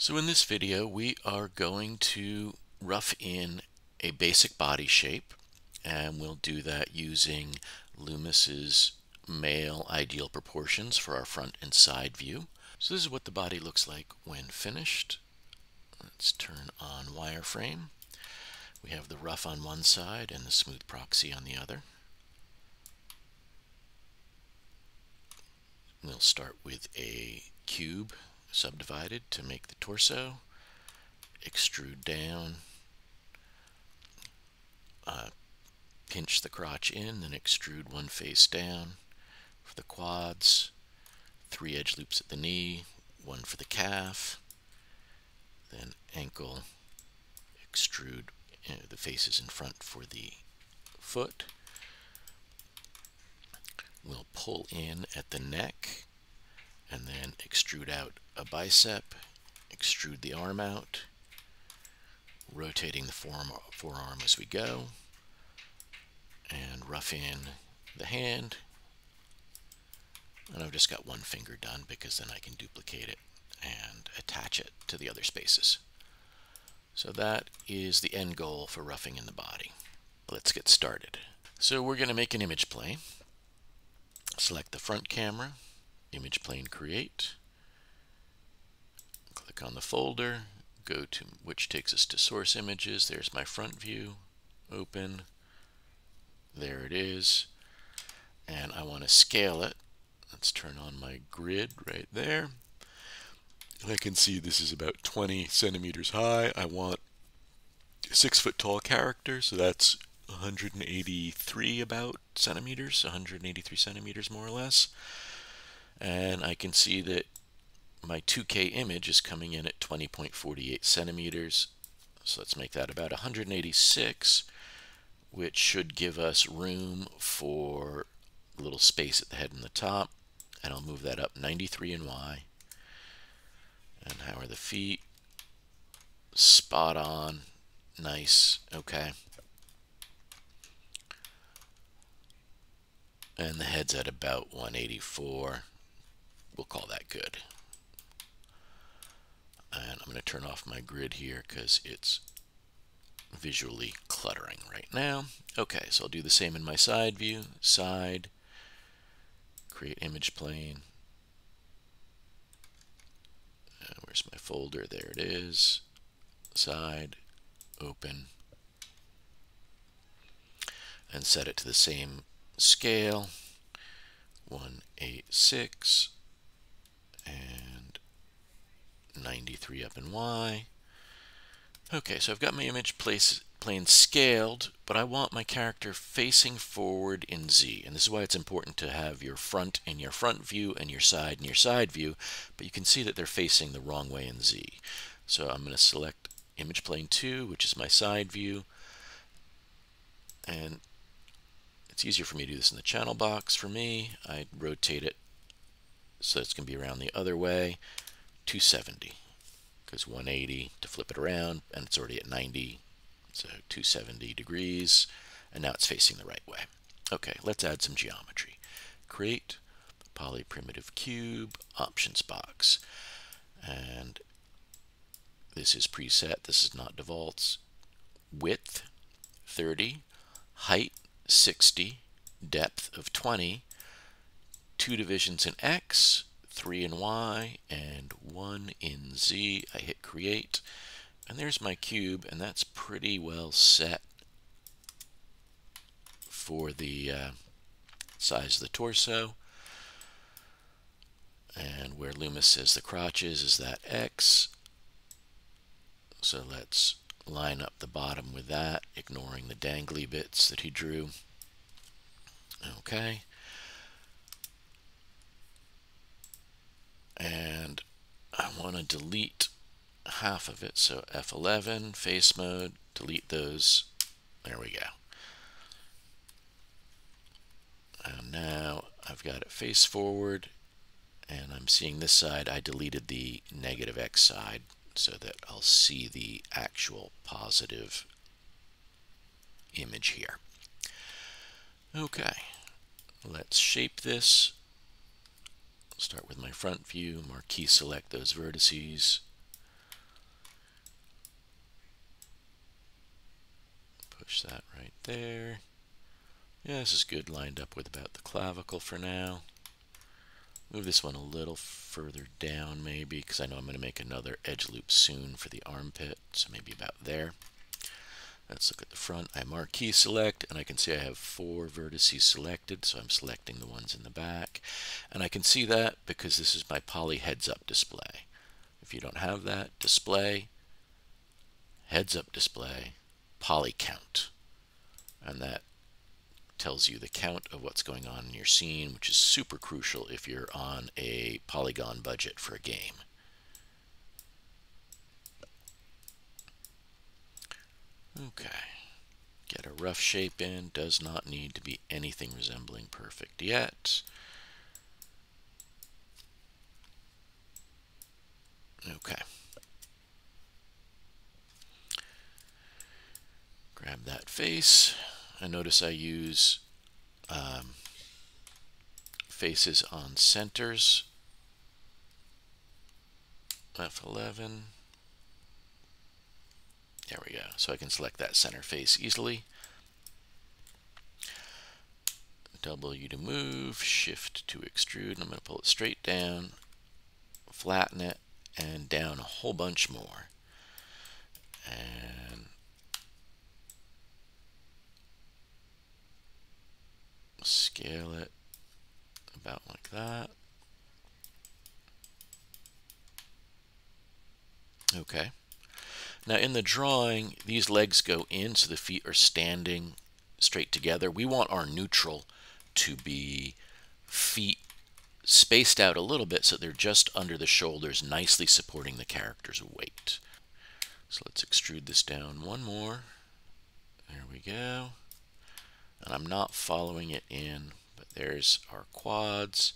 So in this video we are going to rough in a basic body shape, and we'll do that using Loomis's male ideal proportions for our front and side view. So this is what the body looks like when finished. Let's turn on wireframe. We have the rough on one side and the smooth proxy on the other. We'll start with a cube subdivided to make the torso. Extrude down, pinch the crotch in, then extrude one face down. For the quads, 3 edge loops at the knee, 1 for the calf, then ankle, extrude the faces in front for the foot. We'll pull in at the neck and then extrude out a bicep, extrude the arm out, rotating the forearm as we go, and rough in the hand. And I've just got one finger done because then I can duplicate it and attach it to the other spaces. So that is the end goal for roughing in the body. Let's get started. So we're going to make an image plane. Select the front camera, image plane create, click on the folder, go to which takes us to source images. There's my front view, open, there it is, and I want to scale it. Let's turn on my grid right there. I can see this is about 20 centimeters high. I want a 6-foot tall character, so that's 183 about centimeters, 183 centimeters more or less. And I can see that my 2K image is coming in at 20.48 centimeters. So let's make that about 186, which should give us room for a little space at the head and the top. And I'll move that up 93 in Y. And how are the feet? Spot on. Nice. Okay. And the head's at about 184. We'll call that good. And I'm going to turn off my grid here because it's visually cluttering right now. Okay, so I'll do the same in my side view. Side, create image plane. Where's my folder? There it is. Side, open, and set it to the same scale, 186 and 93 up in Y. Okay, so I've got my image plane scaled, but I want my character facing forward in Z. And this is why it's important to have your front in your front view and your side in your side view, but you can see that they're facing the wrong way in Z. So I'm going to select image plane 2, which is my side view, and it's easier for me to do this in the channel box. For me, I rotate it so it's going to be around the other way, 270, because 180 to flip it around, and it's already at 90, so 270 degrees, and now it's facing the right way. Okay, let's add some geometry. Create polyprimitive cube options box, and this is preset, this is not defaults. Width 30, height 60, depth of 20, 2 divisions in X, 3 in Y, and 1 in Z. I hit create, and there's my cube, and that's pretty well set for the size of the torso. And where Loomis says the crotch is that X. So let's line up the bottom with that, ignoring the dangly bits that he drew. Okay. And I want to delete half of it, so F11, face mode, delete those. There we go. And now I've got it face forward, and I'm seeing this side. I deleted the negative X side so that I'll see the actual positive image here. Okay, let's shape this. Start with my front view, marquee select those vertices, push that right there. Yeah, this is good, lined up with about the clavicle for now. Move this one a little further down maybe, because I know I'm going to make another edge loop soon for the armpit, so maybe about there. Let's look at the front. I marquee select, and I can see I have 4 vertices selected, so I'm selecting the ones in the back. And I can see that because this is my poly heads-up display. If you don't have that, display, heads-up display, poly count. And that tells you the count of what's going on in your scene, which is super crucial if you're on a polygon budget for a game. Okay. Get a rough shape in. Does not need to be anything resembling perfect yet. Okay. Grab that face. I notice I use faces on centers. F11. There we go. So I can select that center face easily. W to move, shift to extrude, and I'm going to pull it straight down, flatten it, and down a whole bunch more. And scale it about like that. Okay. Now in the drawing, these legs go in, so the feet are standing straight together. We want our neutral to be feet spaced out a little bit so they're just under the shoulders, nicely supporting the character's weight. So let's extrude this down one more. There we go. And I'm not following it in, but there's our quads.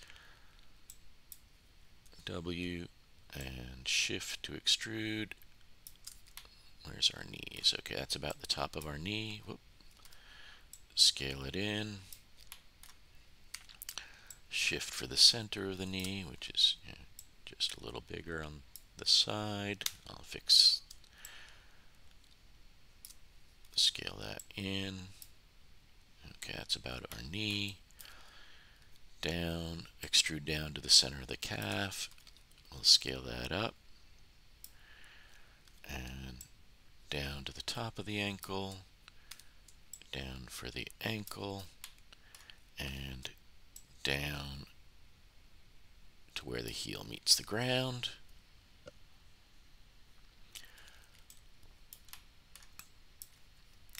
W and shift to extrude. Where's our knees? Okay, that's about the top of our knee. Whoop. Scale it in. Shift for the center of the knee, which is just a little bigger on the side. I'll scale that in. Okay, that's about our knee. Down, extrude down to the center of the calf. We'll scale that up. And down to the top of the ankle. Down for the ankle. And down to where the heel meets the ground.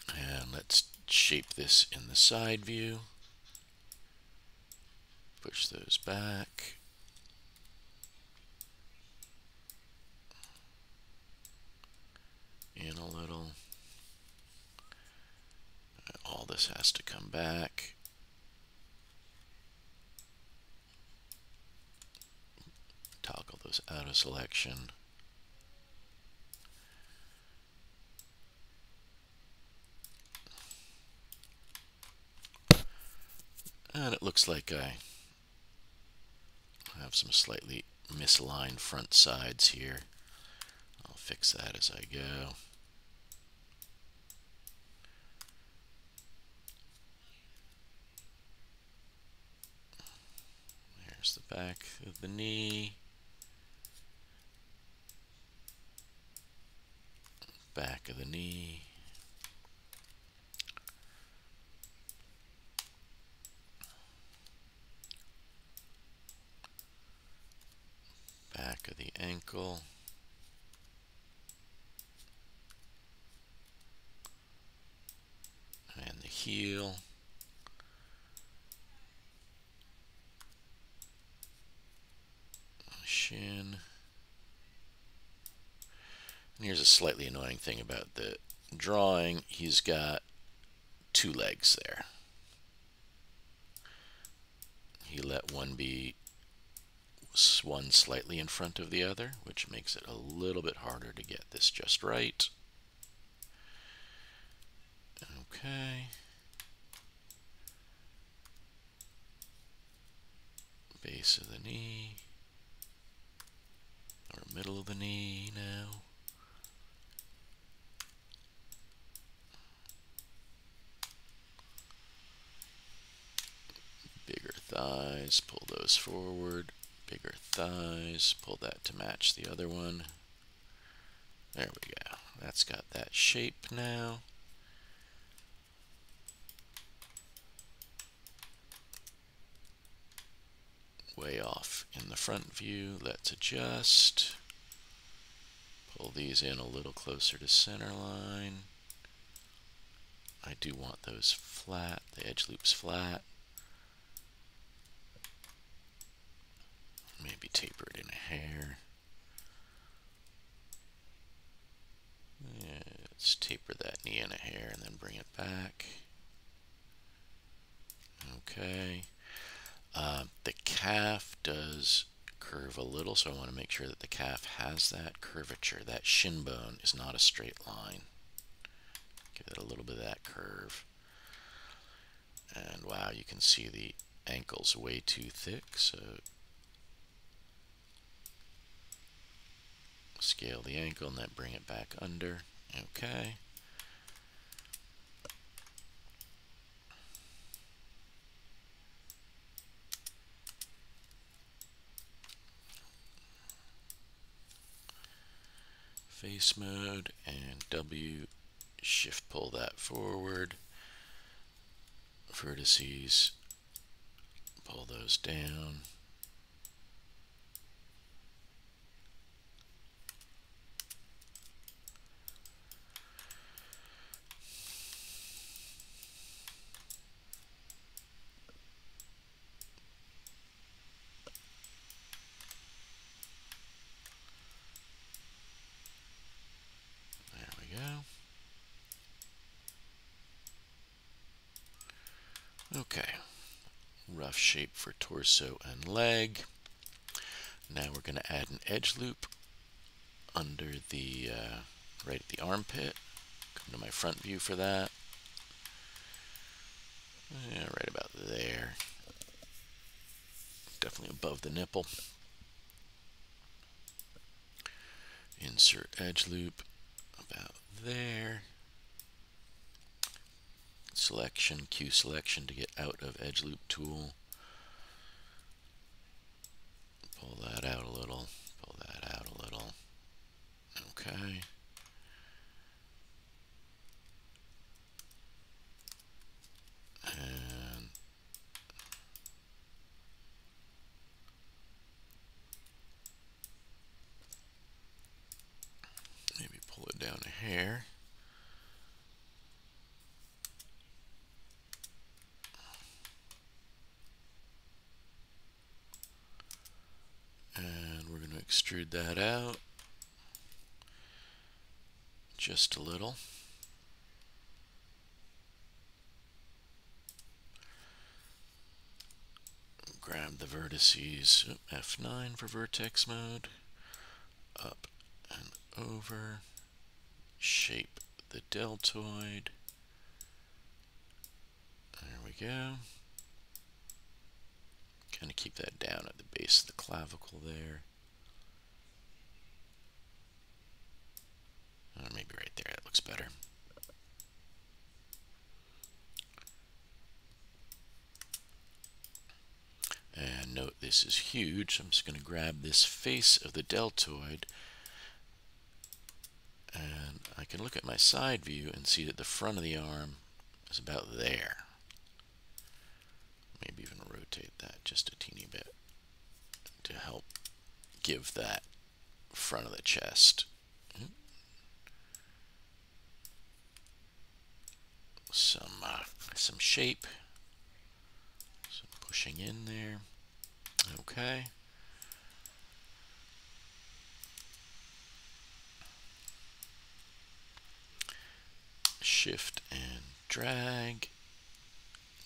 And let's shape this in the side view. Push those back. In a little. All this has to come back. Toggle those out of selection. And it looks like I have some slightly misaligned front sides here. I'll fix that as I go. There's the back of the knee. Back of the knee. Back of the ankle. And the heel. Shin. And here's a slightly annoying thing about the drawing. He's got 2 legs there. He let one be one slightly in front of the other, which makes it a little bit harder to get this just right. Okay. Base of the knee. Or middle of the knee now. thighs, pull those forward. Bigger thighs, pull that to match the other one. There we go. That's got that shape now. Way off in the front view. Let's adjust. Pull these in a little closer to center line. I do want those flat, the edge loops flat. Maybe taper it in a hair. Yeah, let's taper that knee in a hair and then bring it back. Okay. The calf does curve a little, so I want to make sure that the calf has that curvature. That shin bone is not a straight line. Give it a little bit of that curve. And wow, you can see the ankle's way too thick, so scale the ankle and then bring it back under. Okay. Face mode and W, shift pull that forward. Vertices, pull those down. There we go. Okay, rough shape for torso and leg. Now we're going to add an edge loop under the, right at the armpit. Come to my front view for that. Yeah, right about there. Definitely above the nipple. Insert edge loop about there. Selection, Q selection to get out of edge loop tool. Pull that out a little, pull that out a little. Okay. And maybe pull it down a hair. And we're going to extrude that out just a little. Grab the vertices, F9 for vertex mode, up and over, shape the deltoid. There we go. Kind of keep that down at the base of the clavicle there. Maybe right there, that looks better. And note this is huge. I'm just going to grab this face of the deltoid, and I can look at my side view and see that the front of the arm is about there. Maybe even rotate that just a teeny bit to help give that front of the chest some shape, some pushing in there. Okay. Shift and drag,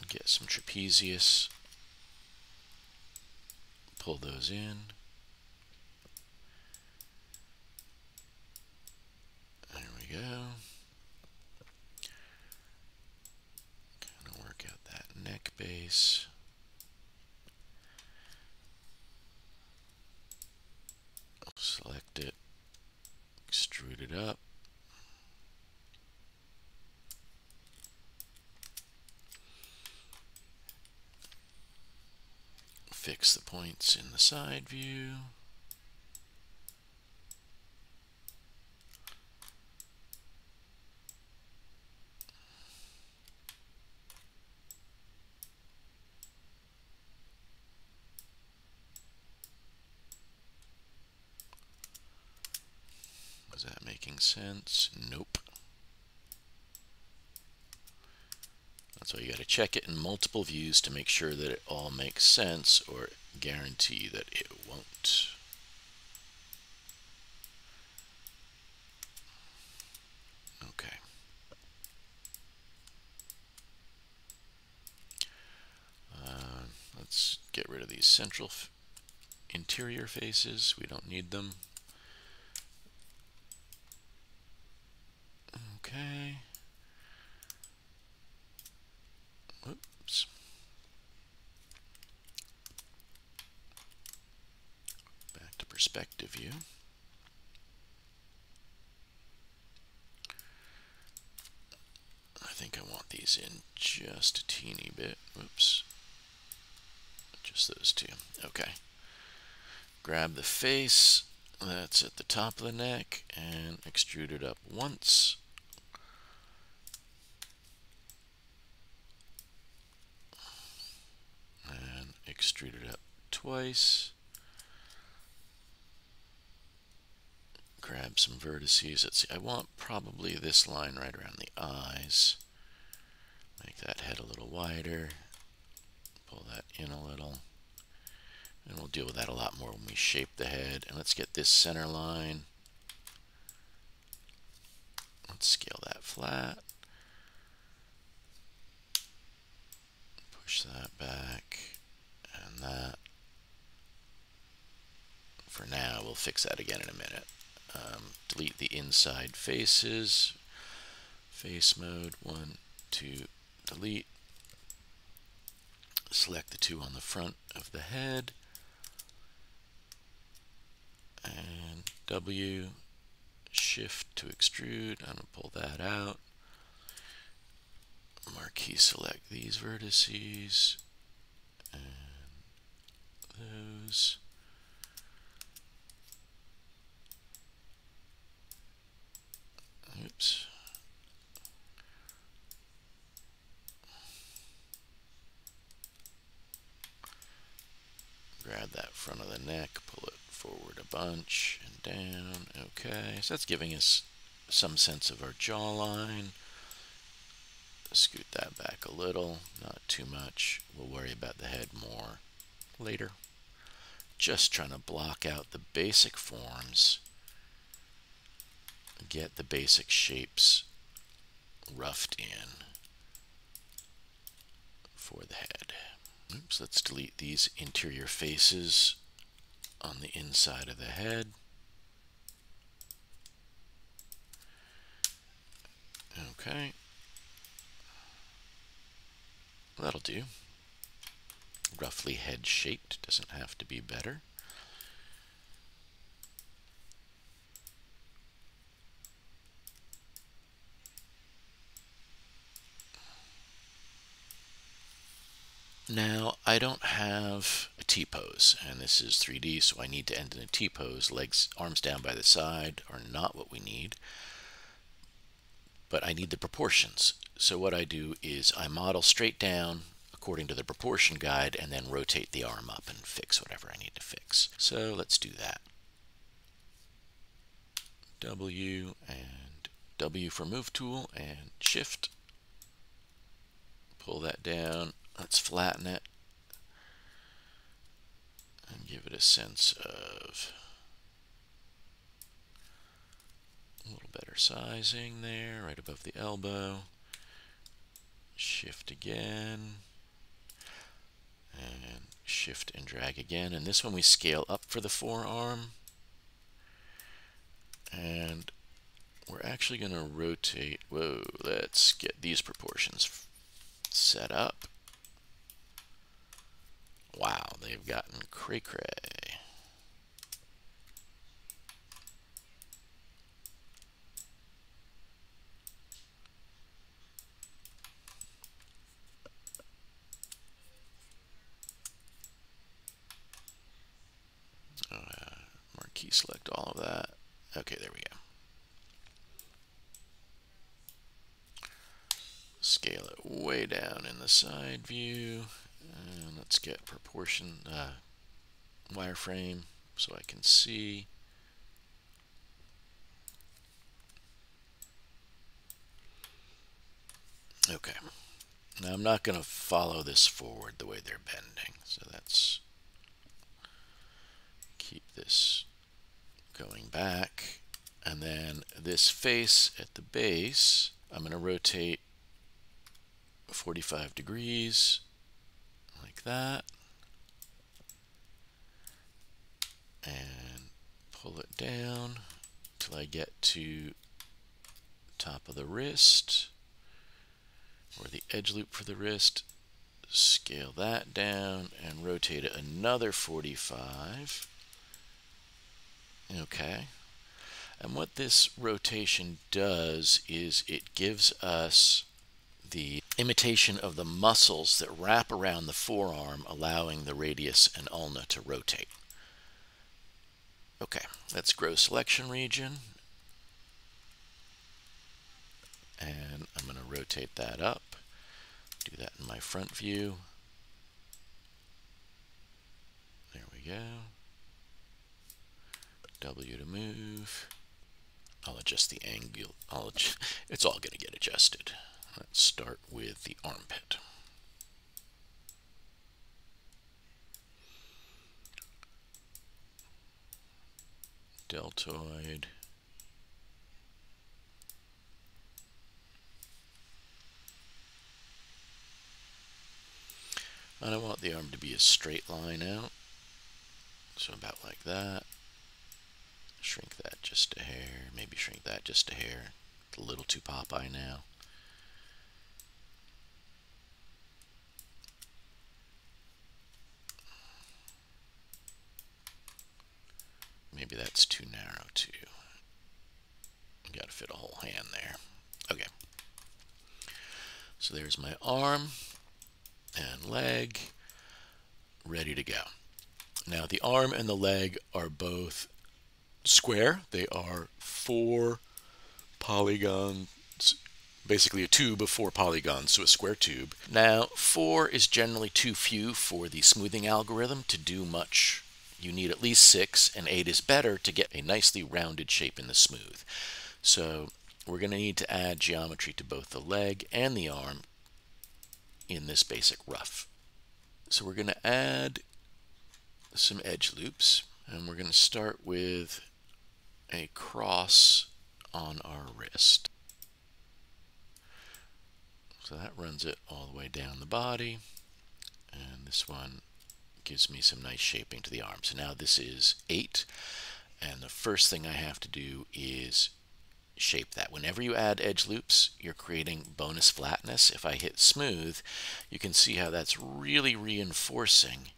get some trapezius, pull those in. There we go. Kind of work out that neck base. Select it, extrude it up. fix the points in the side view. Was that making sense? Nope. That's why you got to check it in multiple views to make sure that it all makes sense, or guarantee that it won't. Okay. Let's get rid of these central interior faces. We don't need them. Okay. Oops. Back to perspective view. I think I want these in just a teeny bit. Whoops. Just those two. Okay. Grab the face that's at the top of the neck and extrude it up once. And extrude it up twice. Grab some vertices. Let's see, I want probably this line right around the eyes. Make that head a little wider. Pull that in a little. And we'll deal with that a lot more when we shape the head. And let's get this center line. Let's scale that flat. Push that back. And that. For now, we'll fix that again in a minute. Delete the inside faces. Face mode, 1, 2, delete. Select the two on the front of the head. And W, shift to extrude. I'm going to pull that out. Marquee select these vertices. And those. Oops. Grab that front of the neck, pull it forward a bunch and down. Okay, so that's giving us some sense of our jawline. Scoot that back a little, not too much. We'll worry about the head more later. Just trying to block out the basic forms. Get the basic shapes roughed in for the head. Oops, let's delete these interior faces on the inside of the head. Okay. That'll do. Roughly head shaped, doesn't have to be better. Now, I don't have a T-pose, and this is 3D, so I need to end in a T-pose. Legs, arms down by the side are not what we need, but I need the proportions. So what I do is I model straight down according to the proportion guide and then rotate the arm up and fix whatever I need to fix. So let's do that. W and W for move tool and shift. Pull that down. Let's flatten it and give it a sense of a little better sizing there, right above the elbow. Shift again, and shift and drag again. And this one we scale up for the forearm. And we're actually going to rotate. Whoa, let's get these proportions set up. Wow, they've gotten cray-cray. select all of that. Okay, there we go. Scale it way down in the side view. And let's get proportion wireframe so I can see. Okay. Now I'm not going to follow this forward the way they're bending. So that's keep this going back. And then this face at the base, I'm going to rotate 45 degrees like that. And pull it down till I get to top of the wrist, or the edge loop for the wrist. Scale that down and rotate it another 45. Okay. And what this rotation does is it gives us the imitation of the muscles that wrap around the forearm, allowing the radius and ulna to rotate. Okay, let's grow selection region. And I'm going to rotate that up. Do that in my front view. There we go. W to move. I'll adjust the angle. It's all going to get adjusted. Let's start with the armpit. Deltoid. And I want the arm to be a straight line out. So about like that. Shrink that just a hair. Maybe shrink that just a hair. It's a little too Popeye now. Maybe that's too narrow too. You gotta fit a whole hand there. Okay. So there's my arm and leg ready to go. Now the arm and the leg are both square. They are 4 polygons, basically a tube of 4 polygons, so a square tube. Now 4 is generally too few for the smoothing algorithm to do much. You need at least 6, and 8 is better to get a nicely rounded shape in the smooth. So we're going to need to add geometry to both the leg and the arm in this basic rough. So we're going to add some edge loops, and we're going to start with a cross on our wrist. So that runs it all the way down the body, and this one gives me some nice shaping to the arm. So now this is 8, and the first thing I have to do is shape that. Whenever you add edge loops, you're creating bonus flatness. If I hit smooth, you can see how that's really reinforcing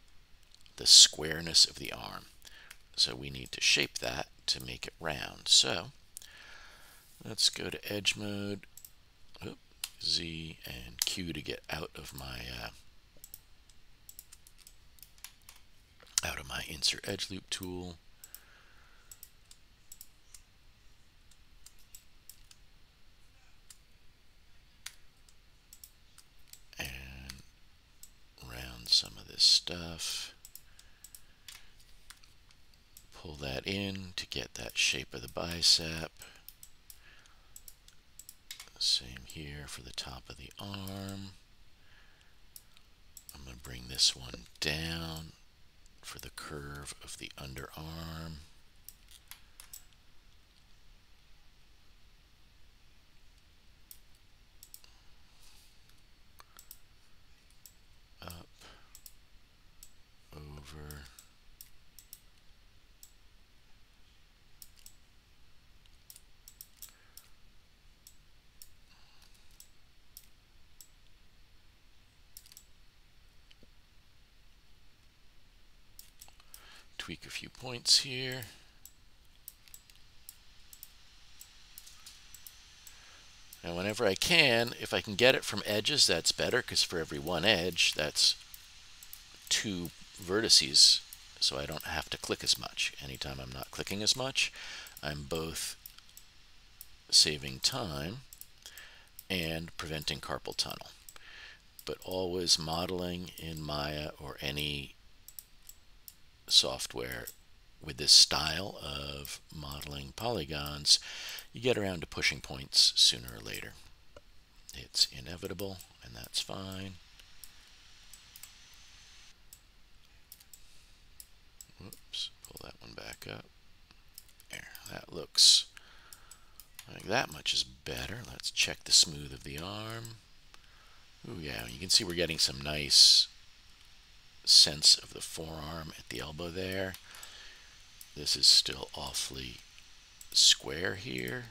the squareness of the arm. So we need to shape that to make it round. So let's go to edge mode, Z and Q to get out of my insert edge loop tool. And round some of this stuff. Pull that in to get that shape of the bicep. Same here for the top of the arm. I'm going to bring this one down for the curve of the underarm. Up, over, tweak a few points here. Now whenever I can, if I can get it from edges, that's better, because for every one edge, that's 2 vertices so I don't have to click as much. Anytime I'm not clicking as much, I'm both saving time and preventing carpal tunnel. But always modeling in Maya or any software with this style of modeling polygons, you get around to pushing points sooner or later. It's inevitable, and that's fine. Whoops, pull that one back up. There, that looks like that much is better. Let's check the smooth of the arm. Ooh, yeah, you can see we're getting some nice sense of the forearm at the elbow there. This is still awfully square here.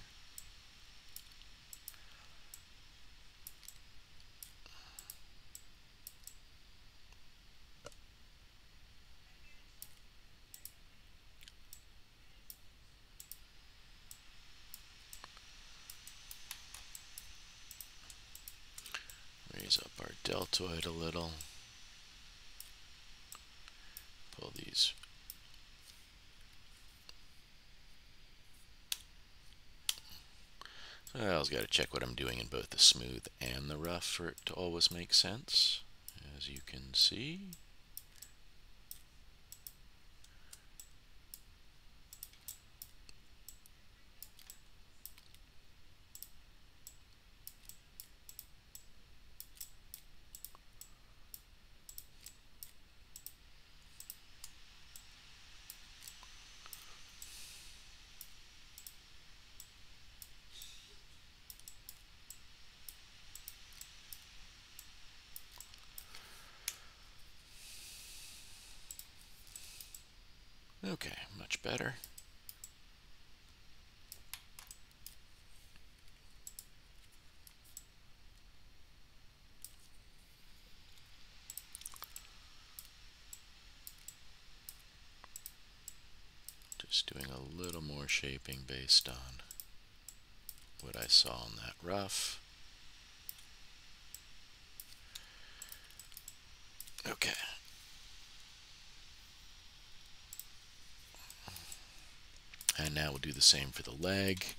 Raise up our deltoid a little. Pull these. So I always got to check what I'm doing in both the smooth and the rough for it to always make sense, as you can see. Okay, much better. Just doing a little more shaping based on what I saw on that rough. Okay. And now we'll do the same for the leg,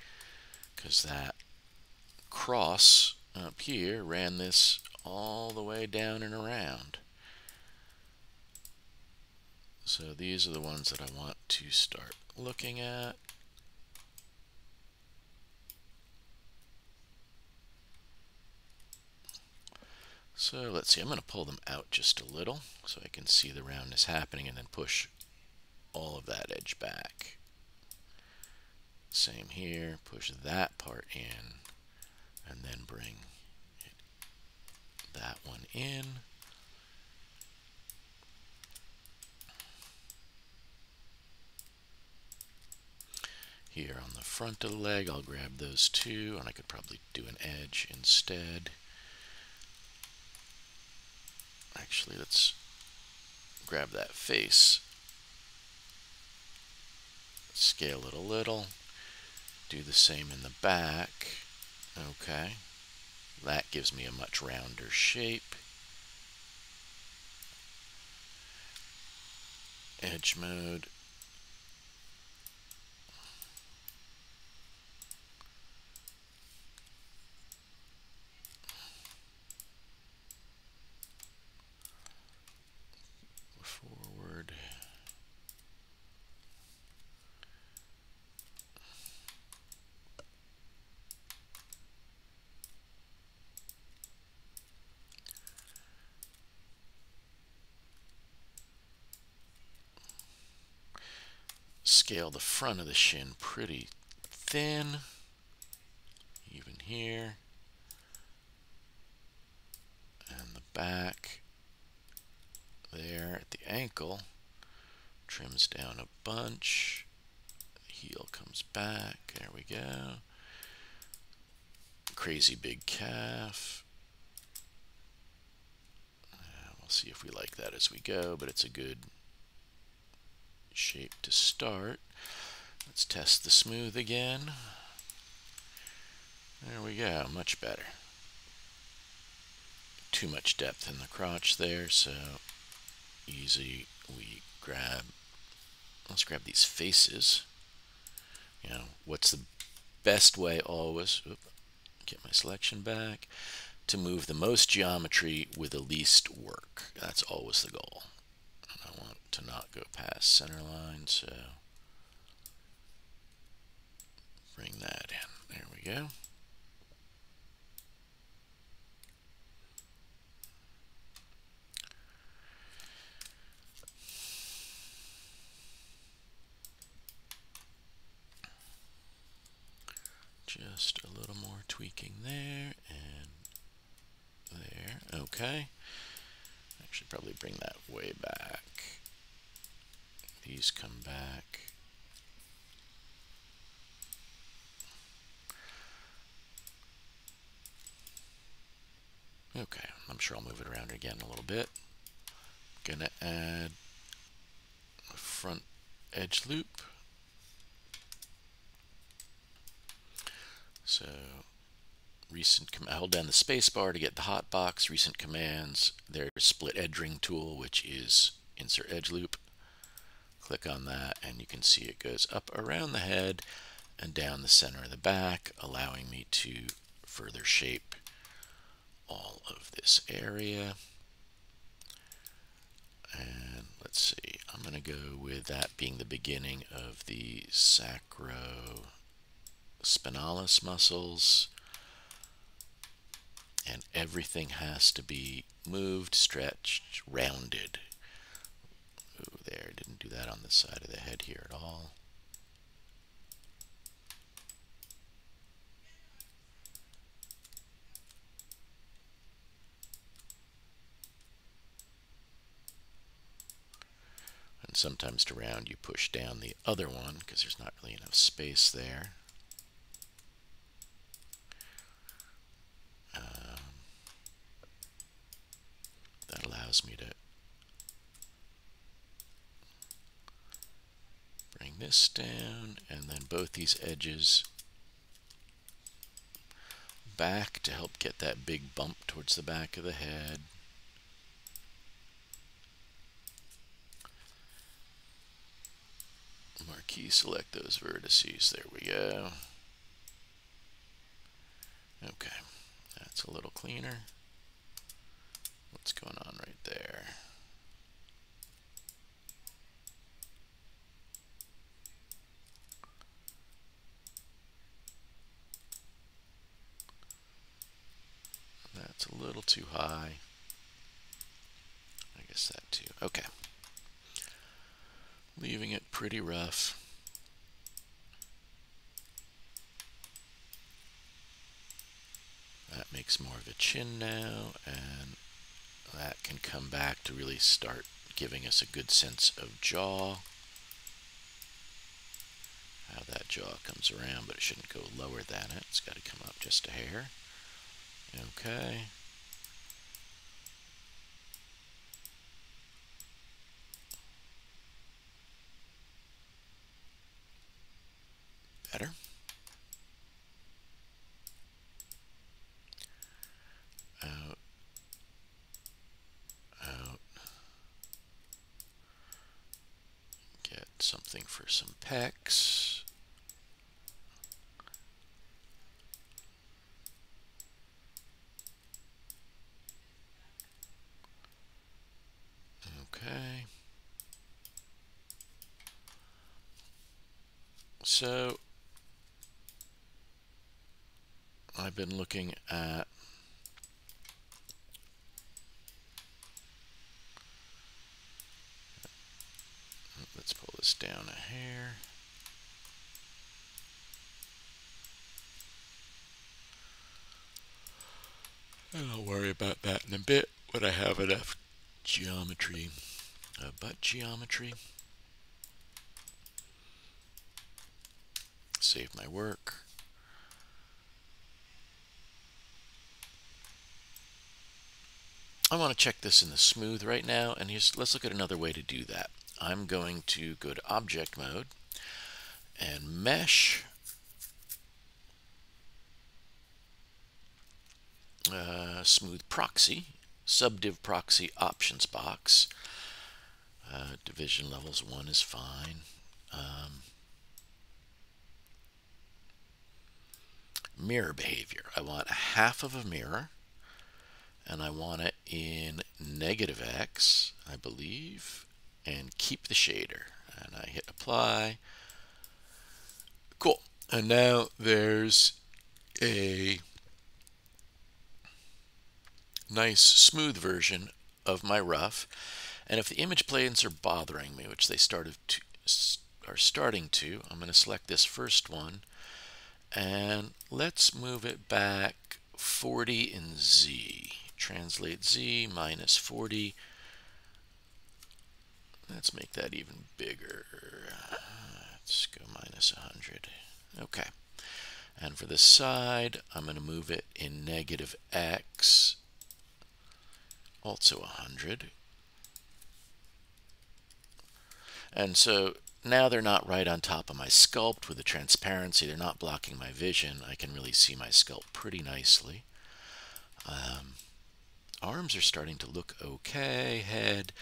because that cross up here ran this all the way down and around. So these are the ones that I want to start looking at. So let's see, I'm going to pull them out just a little so I can see the roundness happening and then push all of that edge back. Same here, push that part in and then bring that one in. Here on the front of the leg, I'll grab those two, and I could probably do an edge instead. Actually, let's grab that face, scale it a little, do the same in the back. Okay, that gives me a much rounder shape. Edge mode. Forward. Scale the front of the shin pretty thin, even here, and the back there at the ankle trims down a bunch. The heel comes back. There we go. Crazy big calf. We'll see if we like that as we go, but it's a good shape to start. Let's test the smooth again. There we go, much better. Too much depth in the crotch there, so easy. We grab let's grab these faces. You know, what's the best way always, get my selection back, to move the most geometry with the least work. That's always the goal. And I want to not go past center line, so bring that in. There we go. Just a little more tweaking there and there. Okay. I should probably bring that way back. These come back. Okay, I'm sure I'll move it around again a little bit. Gonna add a front edge loop. So I hold down the space bar to get the hot box. Recent commands. There's split edge ring tool, which is insert edge loop. Click on that and you can see it goes up around the head and down the center of the back, allowing me to further shape all of this area. And let's see, I'm going to go with that being the beginning of the sacrospinalis muscles. And everything has to be moved, stretched, rounded. Ooh, there, didn't do that on the side of the head here at all. And sometimes to round you push down the other one because there's not really enough space there. That allows me to bring this down and then both these edges back to help get that big bump towards the back of the head. Marquee select those vertices. There we go. Okay, that's a little cleaner. What's going on right there? That's a little too high. I guess that too. Okay. Leaving it pretty rough. That makes more of a chin now, and that can come back to really start giving us a good sense of jaw. How that jaw comes around, but it shouldn't go lower than it. It's got to come up just a hair. Okay. Better. Out. Out. Get something for some pecs. Okay. So I've been looking at let's pull this down a hair. And I'll worry about that in a bit when I have enough geometry, butt geometry. Save my work. I want to check this in the smooth right now, and let's look at another way to do that. I'm going to go to object mode and mesh, smooth proxy, subdiv proxy options box. Division levels 1 is fine. Mirror behavior. I want a half of a mirror, and I want it in -x, I believe, and keep the shader. And I hit apply. Cool. And now there's a nice smooth version of my rough. And if the image planes are bothering me, which they are starting to, I'm going to select this first one, and let's move it back 40 in Z. Translate Z minus 40. Let's make that even bigger. Let's go minus 100. Okay. And for the side, I'm going to move it in -x, also 100. And so now they're not right on top of my sculpt with the transparency. They're not blocking my vision. I can really see my sculpt pretty nicely. Arms are starting to look okay. Head,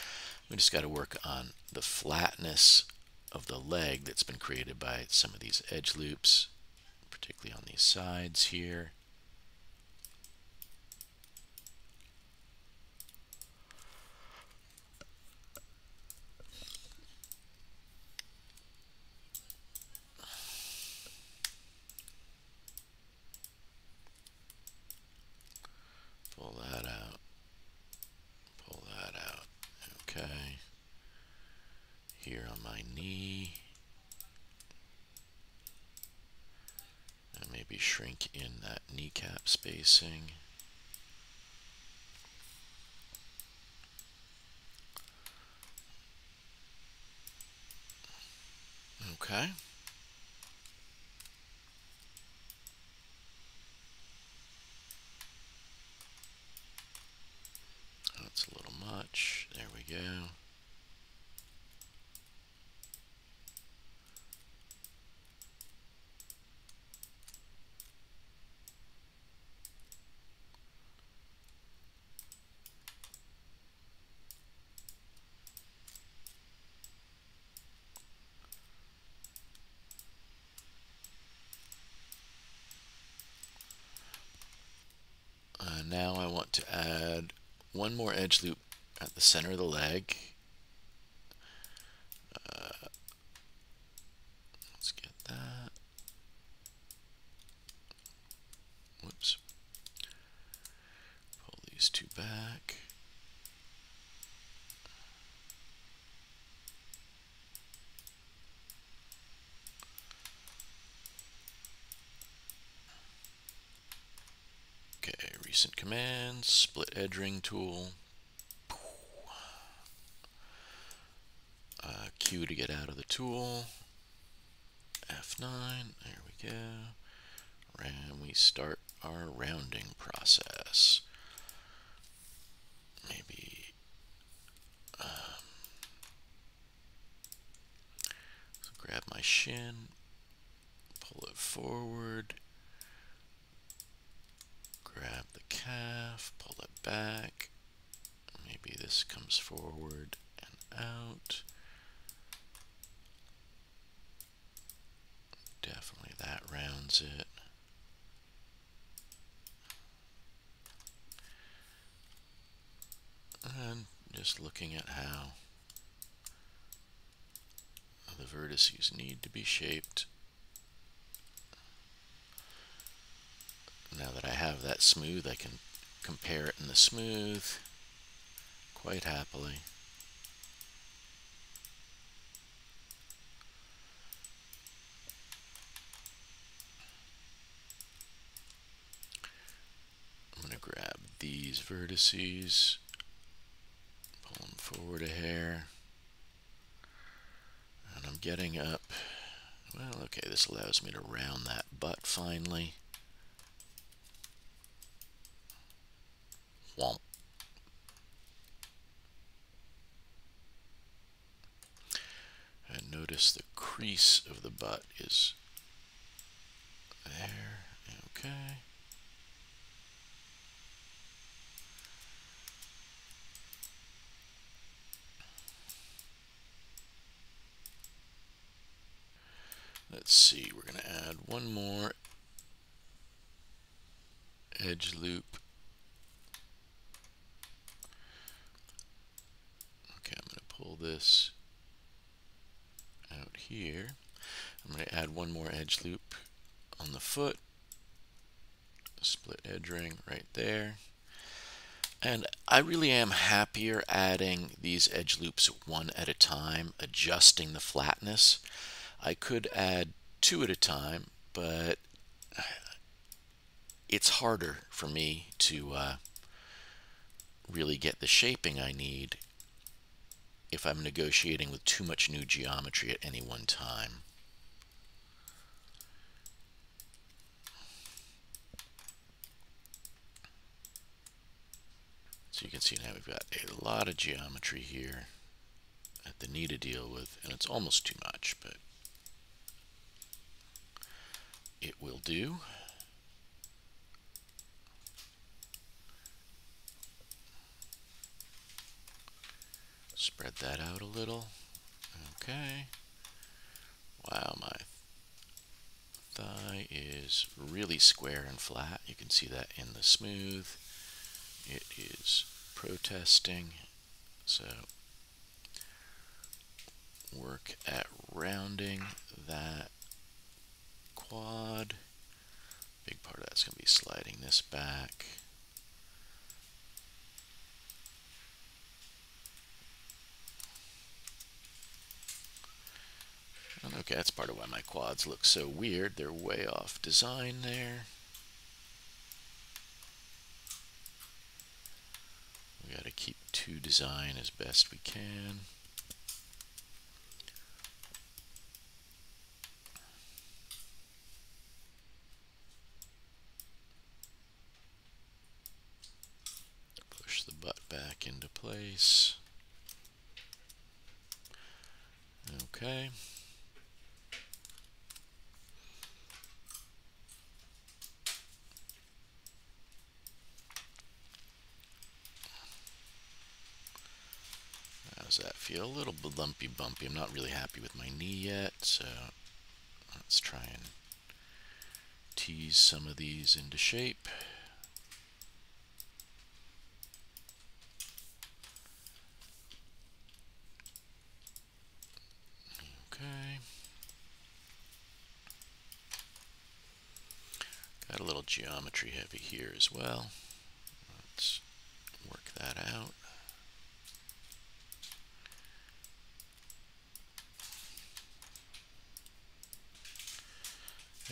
we just got to work on the flatness of the leg that's been created by some of these edge loops, particularly on these sides here. Pull that out. Pull that out. Okay. Here on my knee. And maybe shrink in that kneecap spacing. Okay. That's a little much. There we go. Now I want to add one more edge loop at the center of the leg. Let's get that. Whoops. Pull these two back. Okay, recent commands, split edge ring tool. Q to get out of the tool. F9, there we go. And we start our rounding process. Maybe so grab my shin, pull it forward, grab the calf, pull it back. Maybe this comes forward and out. Definitely that rounds it. And just looking at how the vertices need to be shaped. Now that I have that smooth, I can compare it in the smooth quite happily. I'm going to grab these vertices, pull them forward a hair, and I'm getting up. Well, okay, this allows me to round that butt finally. Womp. And notice the crease of the butt is there. Okay. let's see, we're going to add one more edge loop. Okay, I'm going to pull this out here. I'm going to add one more edge loop on the foot. Split edge ring right there. And I really am happier adding these edge loops one at a time, adjusting the flatness. I could add two at a time, but it's harder for me to really get the shaping I need if I'm negotiating with too much new geometry at any one time. So you can see now we've got a lot of geometry here at the knee to deal with, and it's almost too much, but it will do. Spread that out a little. Okay. Wow, my thigh is really square and flat. You can see that in the smooth. It is protesting. So work at rounding that quad. Big part of that's going to be sliding this back. And okay, that's part of why my quads look so weird. They're way off design there. We got to keep to design as best we can. Push the butt back into place. Okay. How's that feel? A little lumpy bumpy. I'm not really happy with my knee yet, so let's try and tease some of these into shape. Okay. Got a little geometry heavy here as well. Let's work that out.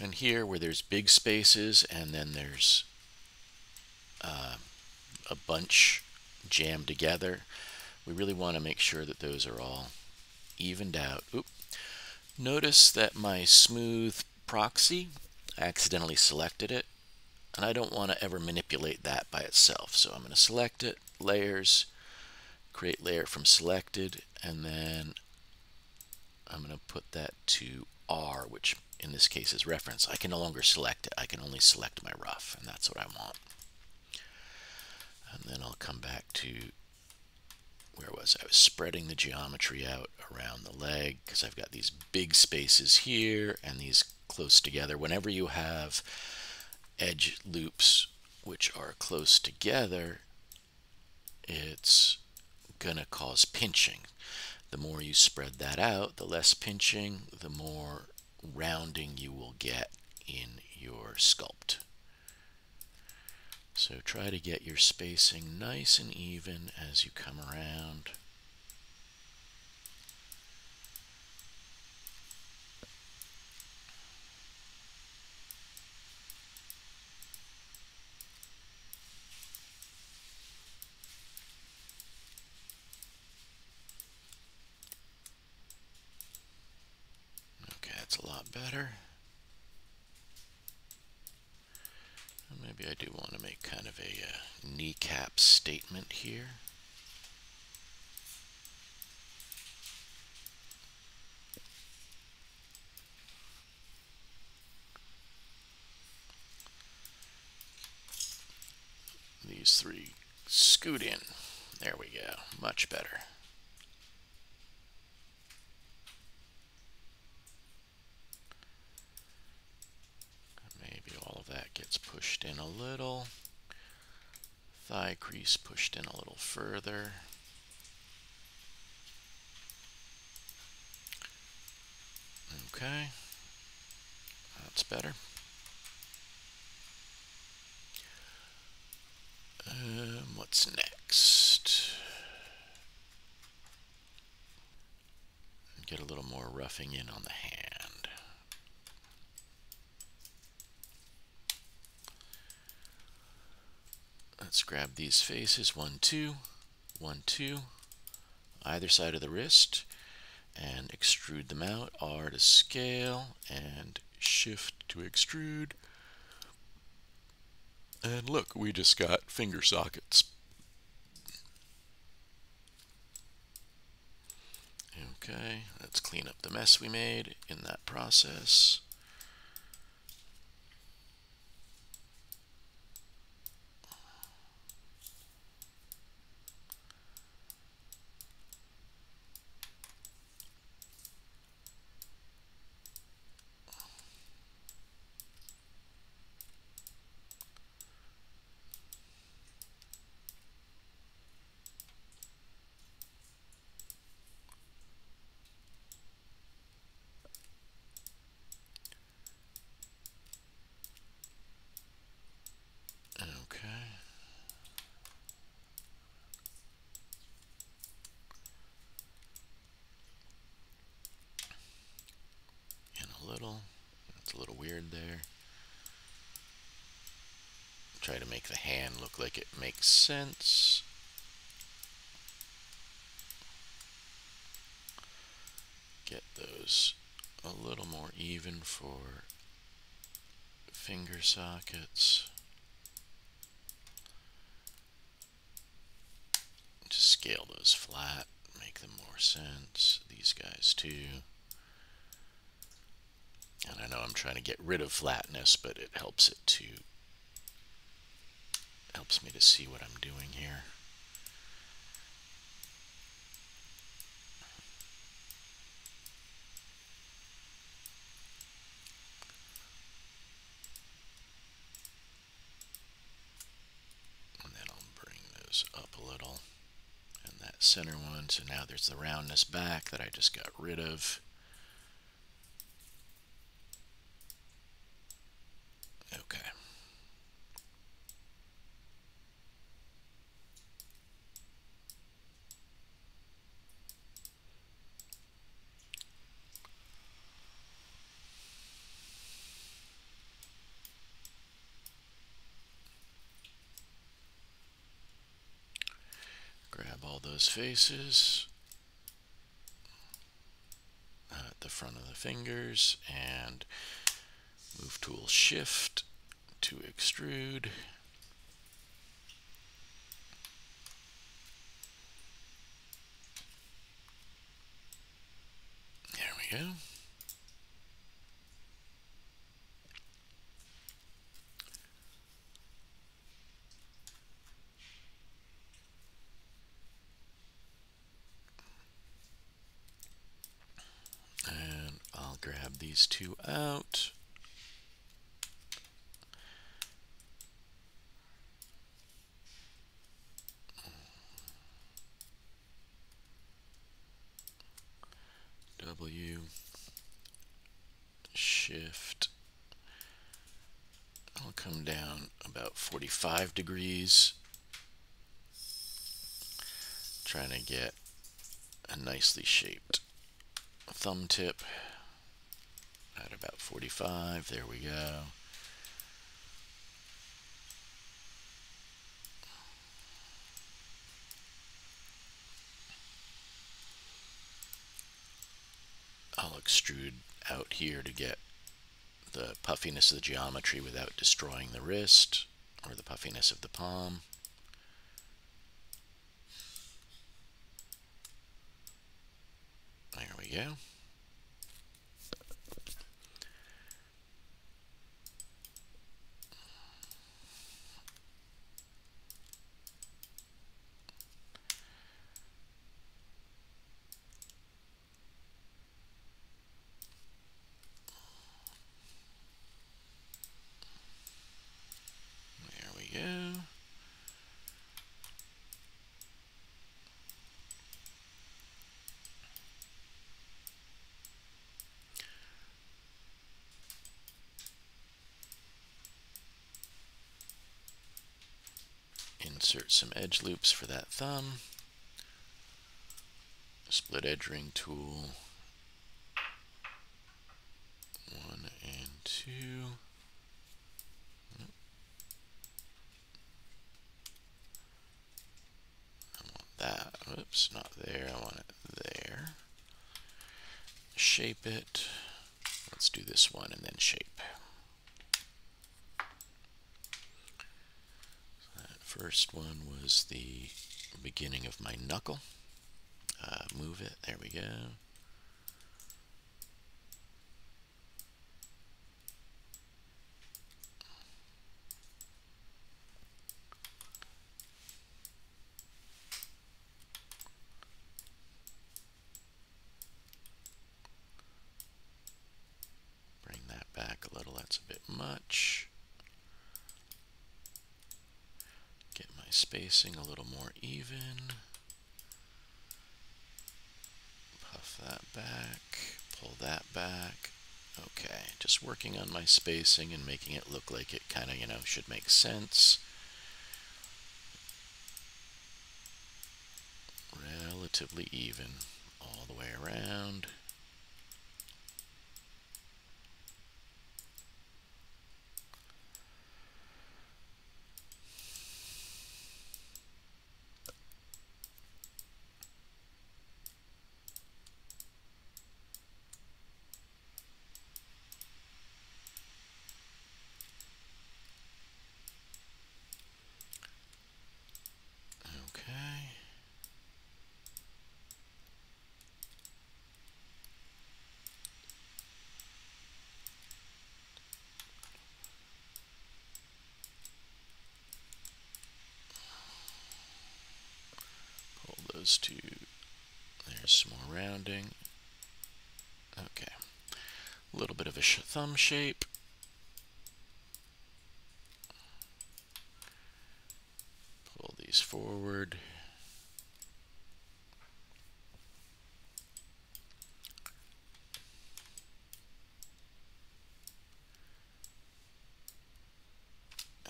And here where there's big spaces and then there's a bunch jammed together, we really want to make sure that those are all evened out. Oop. Notice that my smooth proxy, I accidentally selected it, and I don't want to ever manipulate that by itself. So I'm going to select it, layers, create layer from selected, and then I'm going to put that to R, which in this case is reference. I can no longer select it. I can only select my rough, and that's what I want. And then I'll come back to, where was I? I was spreading the geometry out around the leg because I've got these big spaces here and these close together. Whenever you have edge loops which are close together, it's going to cause pinching. The more you spread that out, the less pinching, the more rounding you will get in your sculpt. So try to get your spacing nice and even as you come around. Okay, that's a lot better. Maybe I do want to make kind of a kneecap statement here. These three scoot in. There we go. Much better. a little. Thigh crease pushed in a little further. Okay, that's better. What's next? Get a little more roughing in on the hand. Let's grab these faces, 1, 2, 1, 2, either side of the wrist, and extrude them out. R to scale, and shift to extrude. And look, we just got finger sockets. Okay, let's clean up the mess we made in that process. Okay. In a little. That's a little weird there. Try to make the hand look like it makes sense. Get those a little more even for finger sockets. Just scale those flat, make them more sense. These guys too. And I know I'm trying to get rid of flatness, but it helps me to see what I'm doing here. And then I'll bring those up a little. And that center one, so now there's the roundness back that I just got rid of. Okay. Grab all those faces at the front of the fingers and move tool shift to extrude. There we go. And I'll grab these two out. W, shift. I'll come down about 45 degrees. Trying to get a nicely shaped thumb tip at about 45. There we go. I'll extrude out here to get the puffiness of the geometry without destroying the wrist or the puffiness of the palm. There we go. go. Insert some edge loops for that thumb. Split edge ring tool. 1 and 2. I want that. Oops, not there. I want it there. Shape it. Let's do this one and then shape. That first one was the beginning of my knuckle. Move it. There we go. Bring that back a little. That's a bit much. Get my spacing a little more even. Puff that back. Pull that back. Okay, just working on my spacing and making it look like it kind of, should make sense. Relatively even all the way around. Those two. There's some more rounding. Okay. A little bit of a thumb shape. Pull these forward.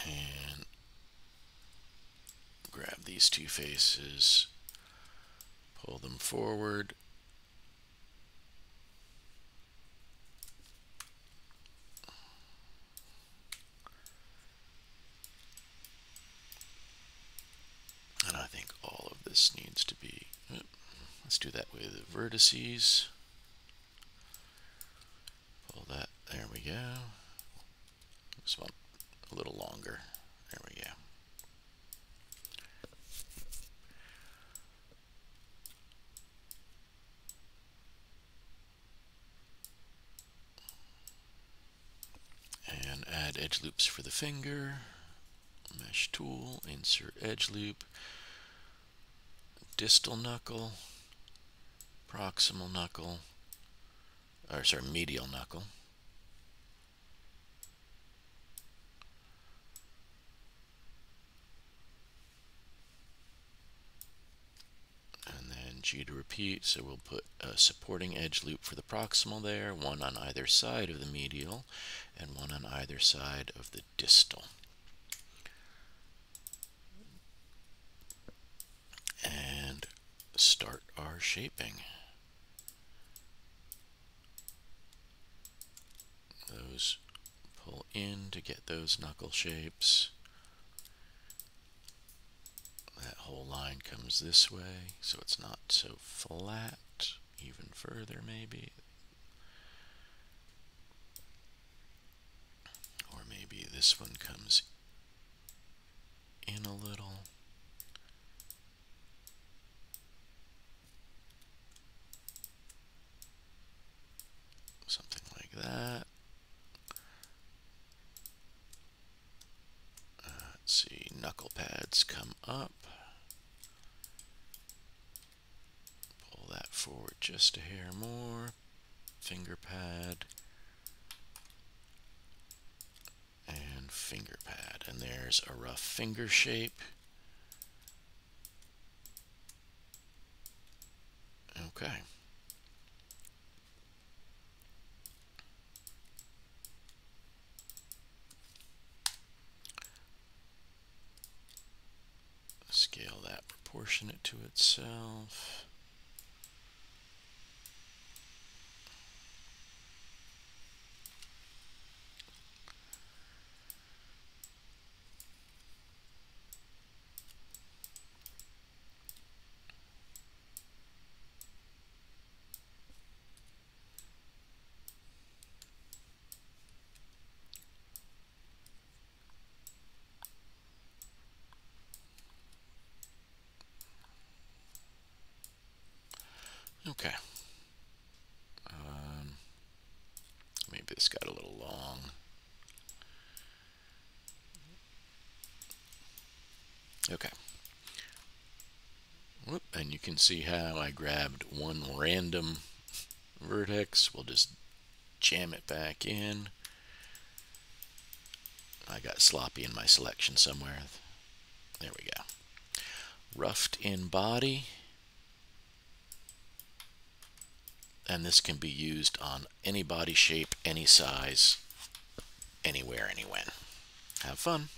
And grab these two faces. Pull them forward. And I think all of this needs to be, let's do that with the vertices. Pull that, there we go. This one a little longer. There we go. And add edge loops for the finger. Mesh tool, insert edge loop. Distal knuckle. Proximal knuckle. Or sorry, medial knuckle. And then G to repeat, so we'll put a supporting edge loop for the proximal there, one on either side of the medial, and one on either side of the distal. And start our shaping. Those pull in to get those knuckle shapes. That whole line comes this way, so it's not so flat. Even further, maybe. Or maybe this one comes in a little. Something like that. Let's see, knuckle pads come up. Pull that forward just a hair more. Finger pad. And finger pad. And there there's a rough finger shape. Okay. Scale that proportionate to itself. Okay. Maybe this got a little long. Okay. Whoop, and you can see how I grabbed one random vertex. We'll just jam it back in. I got sloppy in my selection somewhere. There we go. Roughed in body. And this can be used on any body shape, any size, anywhere, anywhen. Have fun.